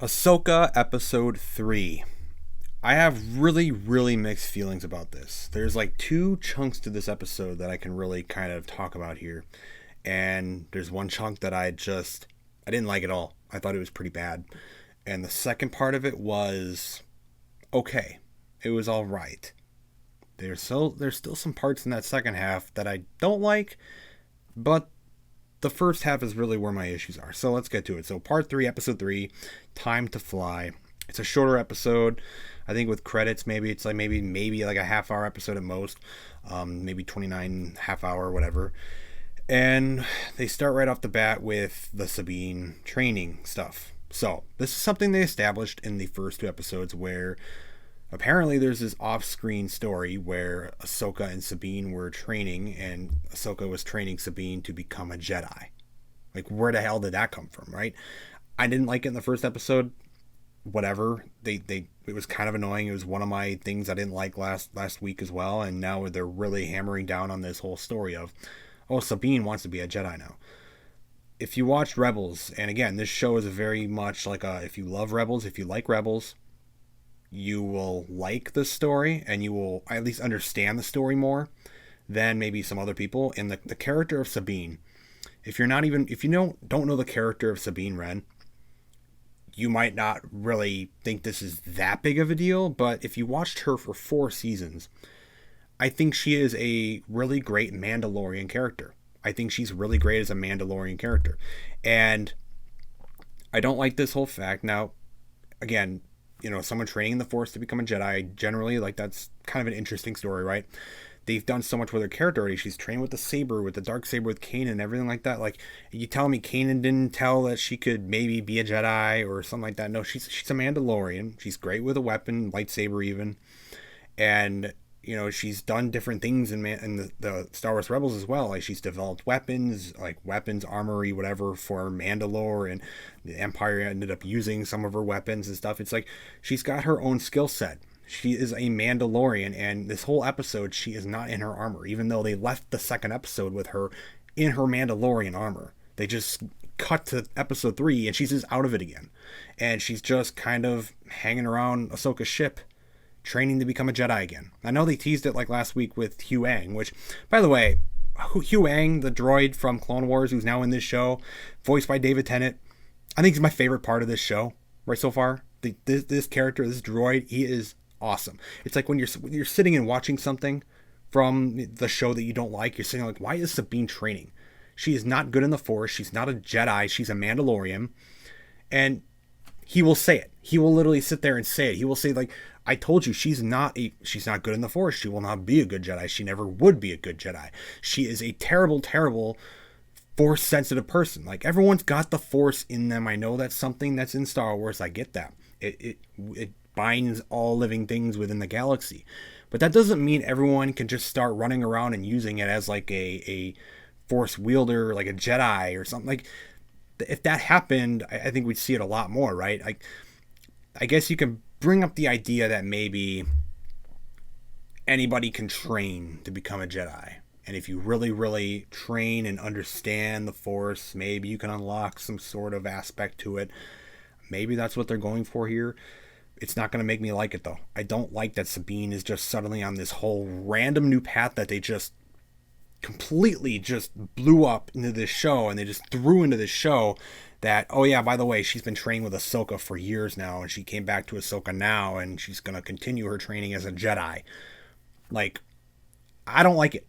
Ahsoka Episode 3. I have really mixed feelings about this. There's like two chunks to this episode that I can really kind of talk about here. And there's one chunk that I didn't like at all. I thought it was pretty bad. And the second part of it was okay. It was all right. There's still some parts in that second half that I don't like, but the first half is really where my issues are. So let's get to it. So part 3, episode 3, Time to Fly. It's a shorter episode. I think with credits, maybe it's like maybe like a half-hour episode at most. Maybe 29 half-hour, whatever. And they start right off the bat with the Sabine training stuff. So this is something they established in the first 2 episodes where apparently there's this off-screen story where Ahsoka and Sabine were training, and Ahsoka was training Sabine to become a Jedi. Like, where the hell did that come from, right? I didn't like it in the first episode. Whatever. It was kind of annoying. It was one of my things I didn't like last week as well, and now they're really hammering down on this whole story of, oh, Sabine wants to be a Jedi now. If you watched Rebels, and again, this show is very much like if you love Rebels, if you like Rebels, you will like the story and you will at least understand the story more than maybe some other people. And the character of Sabine, if you don't know the character of Sabine Wren, you might not really think this is that big of a deal. But if you watched her for 4 seasons, I think she is a really great Mandalorian character. I think she's really great as a Mandalorian character. And I don't like this whole fact. Now, again, someone training in the Force to become a Jedi, generally, like, that's kind of an interesting story, right? They've done so much with her character already. She's trained with the saber, with the dark saber, with Kanan, and everything like that. Like, you telling me Kanan didn't tell that she could maybe be a Jedi or something like that? No, she's a Mandalorian. She's great with a weapon, lightsaber even. And she's done different things in the Star Wars Rebels as well. Like, she's developed weapons, armory, whatever, for Mandalore, and the Empire ended up using some of her weapons and stuff. It's like she's got her own skill set. She is a Mandalorian, and this whole episode, she is not in her armor, even though they left the second episode with her in her Mandalorian armor. They just cut to episode 3, and she's just out of it again. And she's just kind of hanging around Ahsoka's ship, training to become a Jedi again. I know they teased it like last week with Huang, which, by the way, Huang, the droid from Clone Wars, who's now in this show, voiced by David Tennant, I think he's my favorite part of this show right so far. This character, this droid, he is awesome. It's like when you're sitting and watching something from the show that you don't like, you're sitting like, why is Sabine training? She is not good in the Force. She's not a Jedi. She's a Mandalorian. And he will say it. He will literally sit there and say it. He will say, like, I told you, she's not good in the Force. She will not be a good Jedi. She never would be a good Jedi. She is a terrible Force sensitive person. Like, everyone's got the Force in them. I know that's something that's in Star Wars. I get that. It binds all living things within the galaxy. But that doesn't mean everyone can just start running around and using it as like a Force wielder, like a Jedi or something. Like, if that happened, I think we'd see it a lot more, right? I guess you can bring up the idea that maybe anybody can train to become a Jedi. And if you really train and understand the Force, maybe you can unlock some sort of aspect to it. Maybe that's what they're going for here. It's not going to make me like it, though. I don't like that Sabine is just suddenly on this whole random new path that they just completely just blew up into this show, and they just threw into this show that, oh yeah, by the way, she's been training with Ahsoka for years now, and she came back to Ahsoka now, and she's going to continue her training as a Jedi. Like, I don't like it.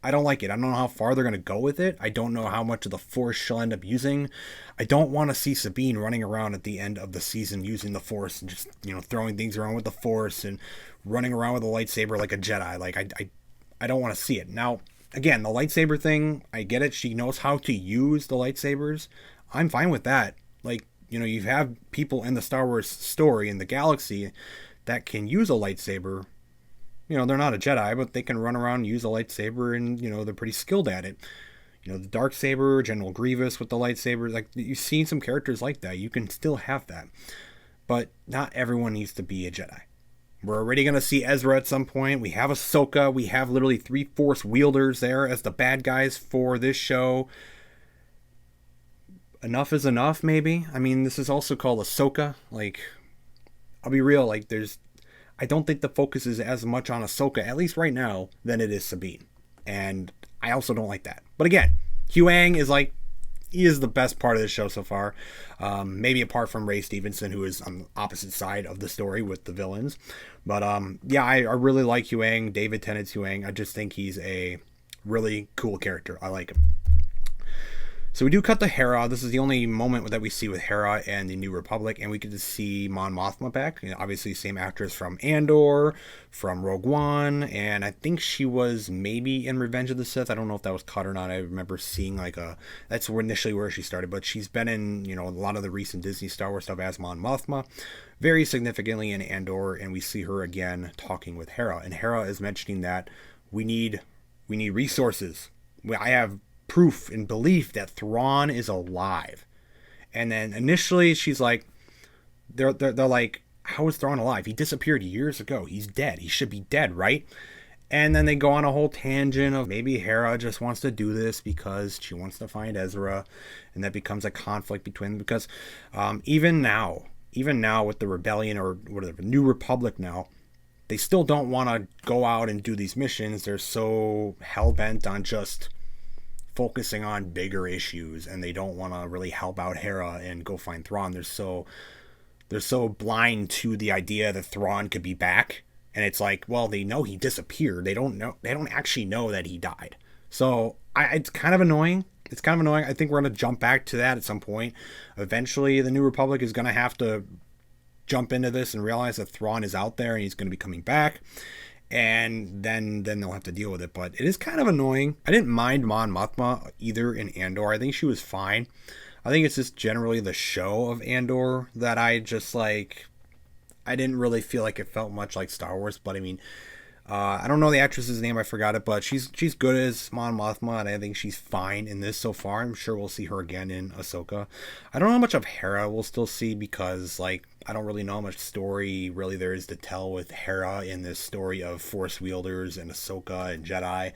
I don't know how far they're going to go with it. I don't know how much of the Force she'll end up using. I don't want to see Sabine running around at the end of the season using the Force and just, throwing things around with the Force and running around with a lightsaber like a Jedi. Like, I don't want to see it. Now, again, the lightsaber thing, I get it. She knows how to use the lightsabers. I'm fine with that. Like, you have people in the Star Wars story in the galaxy that can use a lightsaber. They're not a Jedi, but they can run around and use a lightsaber, and, they're pretty skilled at it. The dark saber, General Grievous with the lightsaber, like, you've seen some characters like that. You can still have that. But not everyone needs to be a Jedi. We're already going to see Ezra at some point. We have Ahsoka. We have literally 3 Force wielders there as the bad guys for this show. enough is enough, maybe. I mean, this is also called Ahsoka. Like, I'll be real, like, I don't think the focus is as much on Ahsoka, at least right now, than it is Sabine. And I also don't like that. But again, Huang is like, he is the best part of the show so far. Maybe apart from Ray Stevenson, who is on the opposite side of the story with the villains. But yeah, I really like Huang, David Tennant's Huang. I just think he's a really cool character. I like him. So we do cut to Hera. This is the only moment that we see with Hera and the New Republic, and we get to see Mon Mothma back. You know, obviously, same actress from Andor, from Rogue One, and I think she was maybe in Revenge of the Sith. I don't know if that was cut or not. I remember seeing that's initially where she started, but she's been in, you know, a lot of the recent Disney Star Wars stuff as Mon Mothma, very significantly in Andor, and we see her again talking with Hera, and Hera is mentioning that we need resources. I have proof and belief that Thrawn is alive. And then initially she's like, they're like, how is Thrawn alive? He disappeared years ago. He's dead. He should be dead, right? And then they go on a whole tangent of maybe Hera just wants to do this because she wants to find Ezra, and that becomes a conflict between them because even now with the rebellion or whatever, New Republic now, they still don't want to go out and do these missions. They're so hell-bent on just focusing on bigger issues, and they don't want to really help out Hera and go find Thrawn. They're so blind to the idea that Thrawn could be back, and it's like, well, they know he disappeared. They don't actually know that he died. So it's kind of annoying. I think we're going to jump back to that at some point. Eventually, the New Republic is going to have to jump into this and realize that Thrawn is out there and he's going to be coming back. And then they'll have to deal with it. But it is kind of annoying. I didn't mind Mon Mothma either in Andor. I think she was fine. I think it's just generally the show of Andor that I just like. I didn't really feel like it felt much like Star Wars. But I mean, I don't know the actress's name. I forgot it. But she's good as Mon Mothma. And I think she's fine in this so far. I'm sure we'll see her again in Ahsoka. I don't know how much of Hera we'll still see because, like, I don't really know how much story really there is to tell with Hera in this story of Force wielders and Ahsoka and Jedi.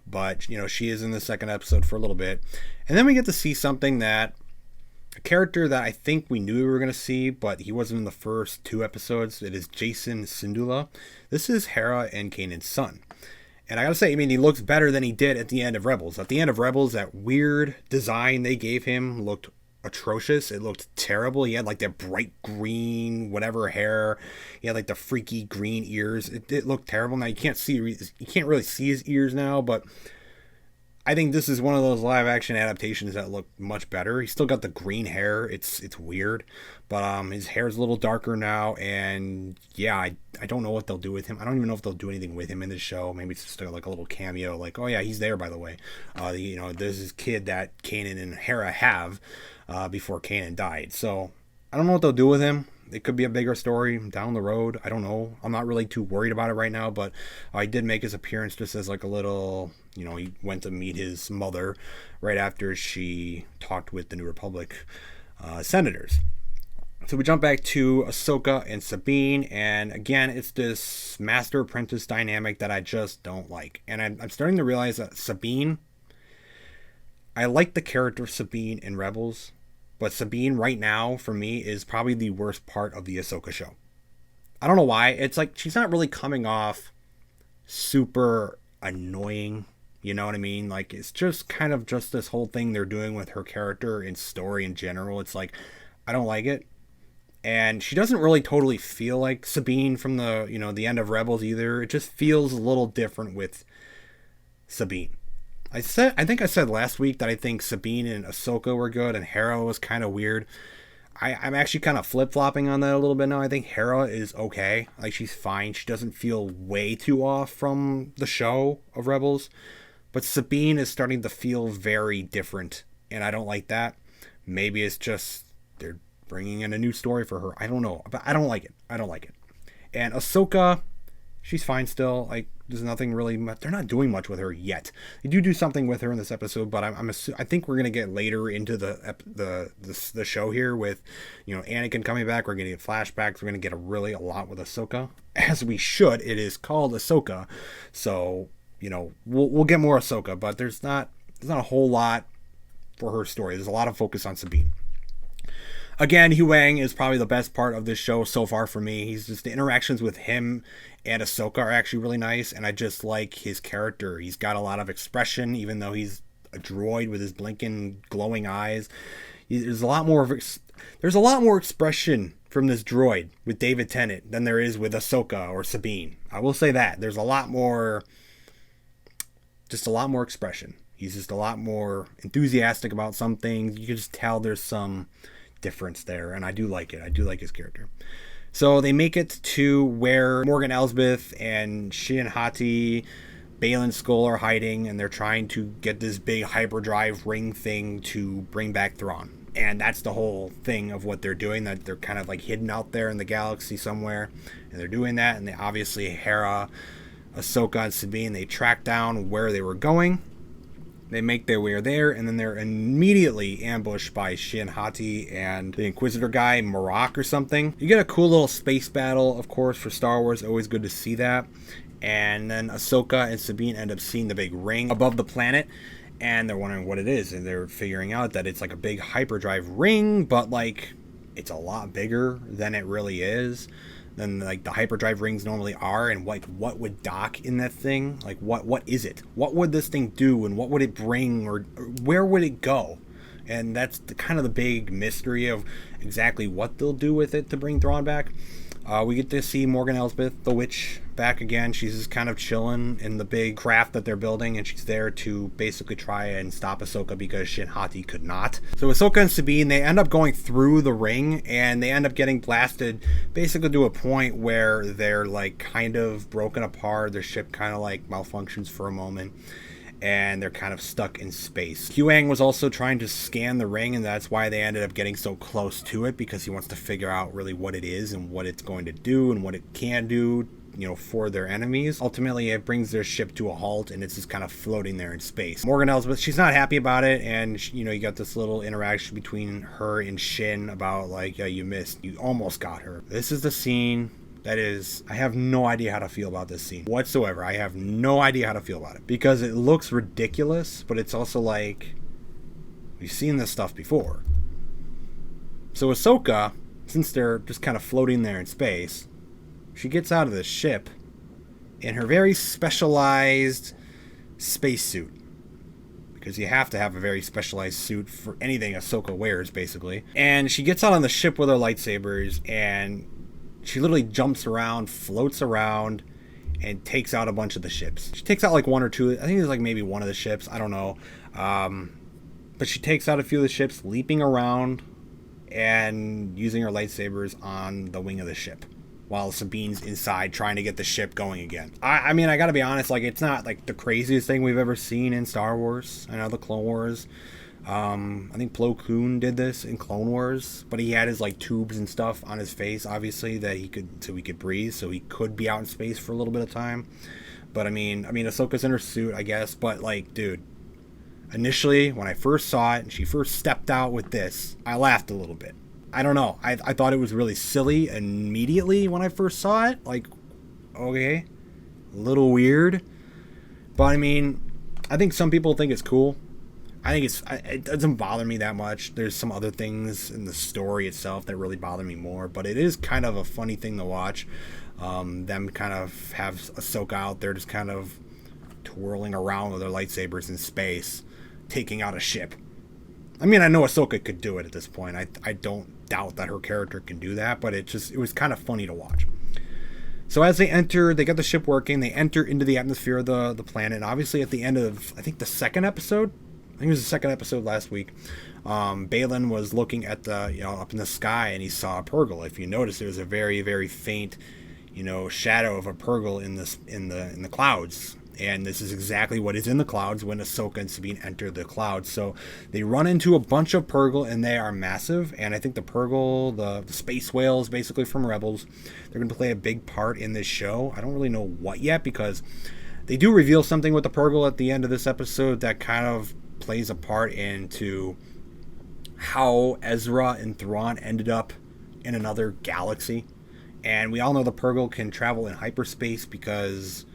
But, you know, she is in the second episode for a little bit. And then we get to see something that, a character that I think we knew we were going to see, but he wasn't in the first 2 episodes. It is Jacen Syndulla. This is Hera and Kanan's son. And I gotta say, I mean, he looks better than he did at the end of Rebels. At the end of Rebels, that weird design they gave him looked atrocious. It looked terrible. He had like that bright green whatever hair. He had like the freaky green ears. It looked terrible. Now you can't really see his ears now, but I think this is one of those live action adaptations that look much better. He's still got the green hair. It's weird, but his hair's a little darker now, and yeah, I don't know what they'll do with him. I don't even know if they'll do anything with him in the show. Maybe it's just like a little cameo, like, oh yeah, he's there, by the way. You know, there's this kid that Kanan and Hera have before Kanan died. So I don't know what they'll do with him. It could be a bigger story down the road. I don't know. I'm not really too worried about it right now, but he did make his appearance just as like a little, you know, he went to meet his mother right after she talked with the New Republic senators. So we jump back to Ahsoka and Sabine, and again, it's this master-apprentice dynamic that I just don't like. And I'm starting to realize that Sabine, I like the character of Sabine in Rebels, but Sabine right now, for me, is probably the worst part of the Ahsoka show. I don't know why. It's like she's not really coming off super annoying. You know what I mean? Like, it's just kind of just this whole thing they're doing with her character and story in general. It's like, I don't like it. And she doesn't really totally feel like Sabine from the, you know, the end of Rebels either. It just feels a little different with Sabine. I think I said last week that I think Sabine and Ahsoka were good and Hera was kind of weird. I'm actually kind of flip-flopping on that a little bit now. I think Hera is okay. Like, she's fine. She doesn't feel way too off from the show of Rebels. But Sabine is starting to feel very different, and I don't like that. Maybe it's just they're bringing in a new story for her. I don't know, but I don't like it. And Ahsoka, she's fine still. Like, there's nothing really much. They're not doing much with her yet. They do something with her in this episode, but I think we're gonna get later into the show here with, you know, Anakin coming back. We're gonna get flashbacks. We're gonna get a lot with Ahsoka, as we should. It is called Ahsoka, so you know we'll get more Ahsoka, but there's not a whole lot for her story. There's a lot of focus on Sabine. Again, Huang is probably the best part of this show so far for me. He's just, the interactions with him and Ahsoka are actually really nice, and I just like his character. He's got a lot of expression, even though he's a droid with his blinking, glowing eyes. There's a lot more expression from this droid with David Tennant than there is with Ahsoka or Sabine. I will say that. There's a lot more expression. He's just a lot more enthusiastic about some things. You can just tell there's some difference there, and I do like it. I do like his character. So they make it to where Morgan Elsbeth and Shin Hati, Baylan Skoll are hiding, and they're trying to get this big hyperdrive ring thing to bring back Thrawn. And that's the whole thing of what they're doing, that they're kind of like hidden out there in the galaxy somewhere, and they're doing that. And they obviously, Hera, Ahsoka, and Sabine, they track down where they were going. They make their way there, and then they're immediately ambushed by Shin Hati and the Inquisitor guy, Marok or something. You get a cool little space battle, of course, for Star Wars. Always good to see that. And then Ahsoka and Sabine end up seeing the big ring above the planet, and they're wondering what it is. And they're figuring out that it's like a big hyperdrive ring, but like it's a lot bigger than it really is, than like the hyperdrive rings normally are. And like, what would dock in that thing? Like, what is it? What would this thing do, and what would it bring, or where would it go? And that's kind of the big mystery of exactly what they'll do with it to bring Thrawn back. We get to see Morgan Elsbeth, the witch, back again. She's just kind of chilling in the big craft that they're building, and she's there to basically try and stop Ahsoka because Shin Hati could not. So Ahsoka and Sabine, they end up going through the ring, and they end up getting blasted basically to a point where they're like kind of broken apart. Their ship kind of like malfunctions for a moment, and they're kind of stuck in space. Huang was also trying to scan the ring, and that's why they ended up getting so close to it, because he wants to figure out really what it is and what it's going to do and what it can do, you know, for their enemies. Ultimately, it brings their ship to a halt, and it's just kind of floating there in space. Morgan Elsbeth, she's not happy about it, and you know, you got this little interaction between her and Shin about like, yeah, you almost got her. This is the scene that is, I have no idea how to feel about this scene whatsoever. I have no idea how to feel about it, because it looks ridiculous, but it's also like, we've seen this stuff before. So Ahsoka, since they're just kind of floating there in space, she gets out of the ship in her very specialized spacesuit, because you have to have a very specialized suit for anything Ahsoka wears, basically. And she gets out on the ship with her lightsabers, and she literally jumps around, floats around, and takes out a bunch of the ships. She takes out like one or two. I think there's like maybe one of the ships. I don't know. But she takes out a few of the ships, leaping around and using her lightsabers on the wing of the ship, while Sabine's inside trying to get the ship going again. I mean, I gotta be honest, like, it's not like the craziest thing we've ever seen in Star Wars. I know the Clone Wars. I think Plo Koon did this in Clone Wars, but he had his like tubes and stuff on his face, obviously, that he could breathe, so he could be out in space for a little bit of time. But I mean, Ahsoka's in her suit, I guess. But like, dude, initially when I first saw it and she first stepped out with this, I laughed a little bit. I don't know. I thought it was really silly immediately when I first saw it. Like, okay, a little weird. But I mean, I think some people think it's cool. I think it doesn't bother me that much. There's some other things in the story itself that really bother me more, but it is kind of a funny thing to watch. Them kind of have Ahsoka out there just kind of twirling around with their lightsabers in space, taking out a ship. I mean, I know Ahsoka could do it at this point. I don't doubt that her character can do that, but it was kind of funny to watch. So as they enter, they get the ship working, they enter into the atmosphere of the planet, and obviously at the end of, I think, the second episode, I think it was the second episode last week, Baylan was looking at the, up in the sky, and he saw a Pergol. If you notice, there was a very, very faint, shadow of a Pergol in the clouds. And this is exactly what is in the clouds when Ahsoka and Sabine enter the clouds. So they run into a bunch of Pergol, and they are massive. And I think the Pergol, the space whales, basically from Rebels, they're going to play a big part in this show. I don't really know what yet, because they do reveal something with the Pergol at the end of this episode that kind of plays a part into how Ezra and Thrawn ended up in another galaxy. And we all know the Pergol can travel in hyperspace because,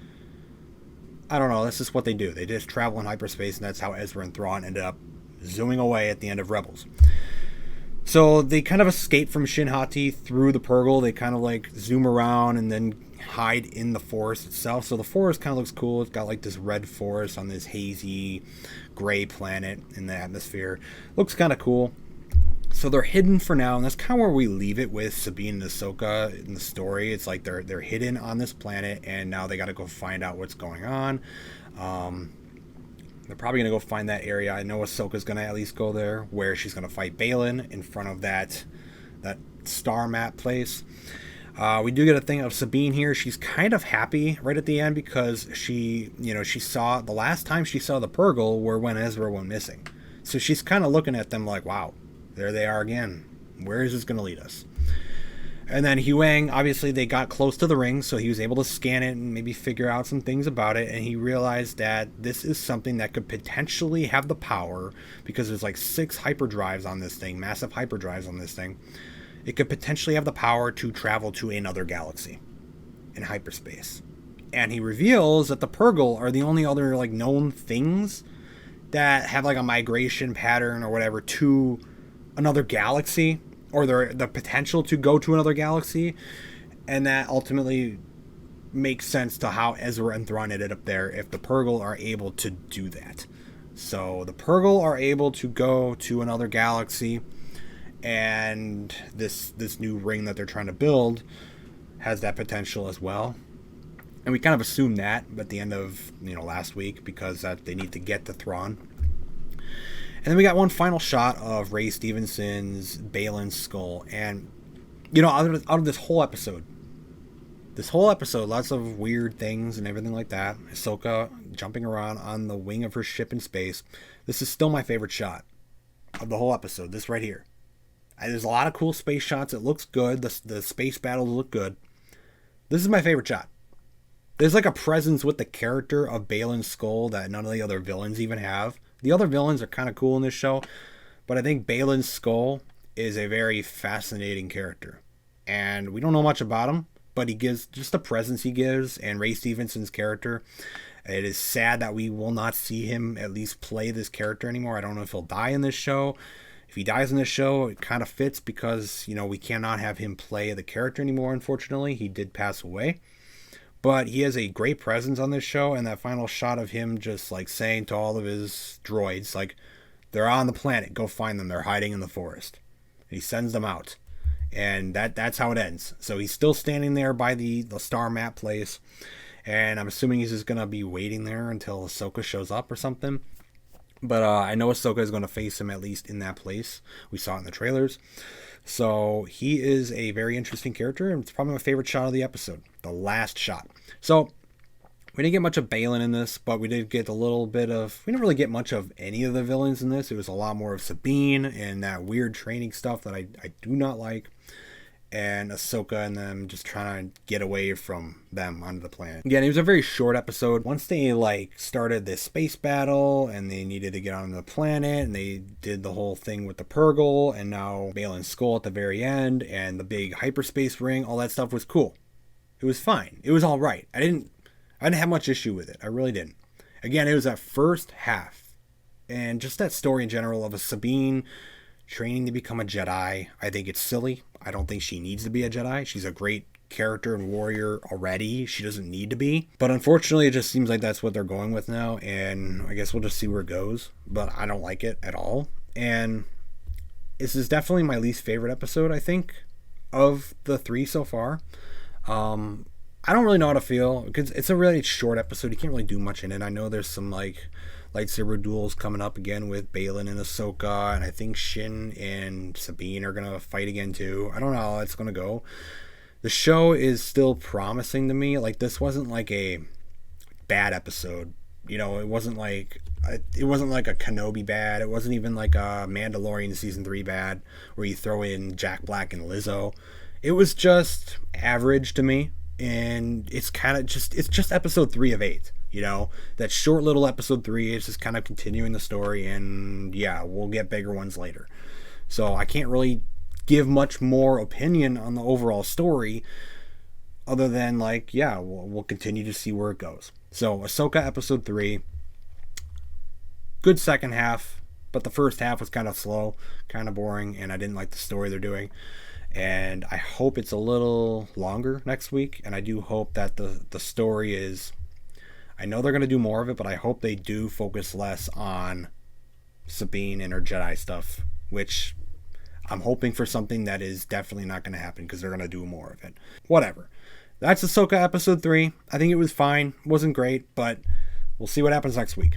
I don't know, that's just what they do. They just travel in hyperspace, and that's how Ezra and Thrawn ended up zooming away at the end of Rebels. So they kind of escape from Shin Hati through the Pergol. They kind of like zoom around and then hide in the forest itself. So the forest kind of looks cool. It's got like this red forest on this hazy gray planet in the atmosphere. Looks kind of cool. So they're hidden for now, and that's kind of where we leave it with Sabine and Ahsoka in the story. It's like they're hidden on this planet, and now they got to go find out what's going on. They're probably going to go find that area. I know Ahsoka's going to at least go there, where she's going to fight Baylan in front of that star map place. We do get a thing of Sabine here. She's kind of happy right at the end because she saw the last time she saw the Pergol were when Ezra went missing. So she's kind of looking at them like, wow, there they are again. Where is this going to lead us? And then Huang, obviously they got close to the ring, so he was able to scan it and maybe figure out some things about it, and he realized that this is something that could potentially have the power, because there's like 6 hyperdrives on this thing, massive hyperdrives on this thing. It could potentially have the power to travel to another galaxy in hyperspace. And he reveals that the Pergol are the only other like known things that have like a migration pattern or whatever to another galaxy, or the potential to go to another galaxy. And that ultimately makes sense to how Ezra and Thrawn ended up there if the Pergol are able to do that. So the Pergol are able to go to another galaxy, and this new ring that they're trying to build has that potential as well. And we kind of assumed that at the end of last week, because that they need to get to Thrawn. And then we got one final shot of Ray Stevenson's Baylan's skull. And, out of this whole episode, lots of weird things and everything like that. Ahsoka jumping around on the wing of her ship in space. This is still my favorite shot of the whole episode, this right here. There's a lot of cool space shots. It looks good. The space battles look good. This is my favorite shot. There's like a presence with the character of Baylan's skull that none of the other villains even have. The other villains are kind of cool in this show, but I think Baylan's skull is a very fascinating character. And we don't know much about him, but he gives just the presence he gives, and Ray Stevenson's character. It is sad that we will not see him at least play this character anymore. I don't know if he'll die in this show. If he dies in this show, it kind of fits because, we cannot have him play the character anymore, unfortunately. He did pass away. But he has a great presence on this show, and that final shot of him just like saying to all of his droids, like, they're on the planet, go find them, they're hiding in the forest. And he sends them out. And that's how it ends. So he's still standing there by the star map place, and I'm assuming he's just going to be waiting there until Ahsoka shows up or something. But I know Ahsoka is going to face him at least in that place. We saw it in the trailers. So he is a very interesting character, and it's probably my favorite shot of the episode, the last shot. So we didn't get much of Baylan in this, but we did get a little bit of... We didn't really get much of any of the villains in this. It was a lot more of Sabine and that weird training stuff that I do not like. And Ahsoka and them just trying to get away from them onto the planet. Again, it was a very short episode. Once they started this space battle and they needed to get onto the planet, and they did the whole thing with the Pergol, and now Baylan's skull at the very end, and the big hyperspace ring, all that stuff was cool. It was fine. It was all right. I didn't have much issue with it. I really didn't. Again, it was that first half, and just that story in general of a Sabine training to become a Jedi. I think it's silly. I don't think she needs to be a Jedi. She's a great character and warrior already. She doesn't need to be. But unfortunately, it just seems like that's what they're going with now. And I guess we'll just see where it goes. But I don't like it at all. And this is definitely my least favorite episode, I think, of the 3 so far. I don't really know how to feel, because it's a really short episode. You can't really do much in it. I know there's some lightsaber duels coming up again with Baylan and Ahsoka, and I think Shin and Sabine are going to fight again too. I don't know how that's going to go. The show is still promising to me. This wasn't like a bad episode. It wasn't like a Kenobi bad. It wasn't even like a Mandalorian season 3 bad, where you throw in Jack Black and Lizzo. It was just average to me, and it's just episode 3 of 8. That short little episode 3 is just kind of continuing the story, and yeah, we'll get bigger ones later. So I can't really give much more opinion on the overall story, other than we'll continue to see where it goes. So Ahsoka episode 3, good second half, but the first half was kind of slow, kind of boring, and I didn't like the story they're doing. And I hope it's a little longer next week, and I do hope that the story is... I know they're going to do more of it, but I hope they do focus less on Sabine and her Jedi stuff, which I'm hoping for something that is definitely not going to happen because they're going to do more of it. Whatever. That's Ahsoka Episode 3. I think it was fine. Wasn't great, but we'll see what happens next week.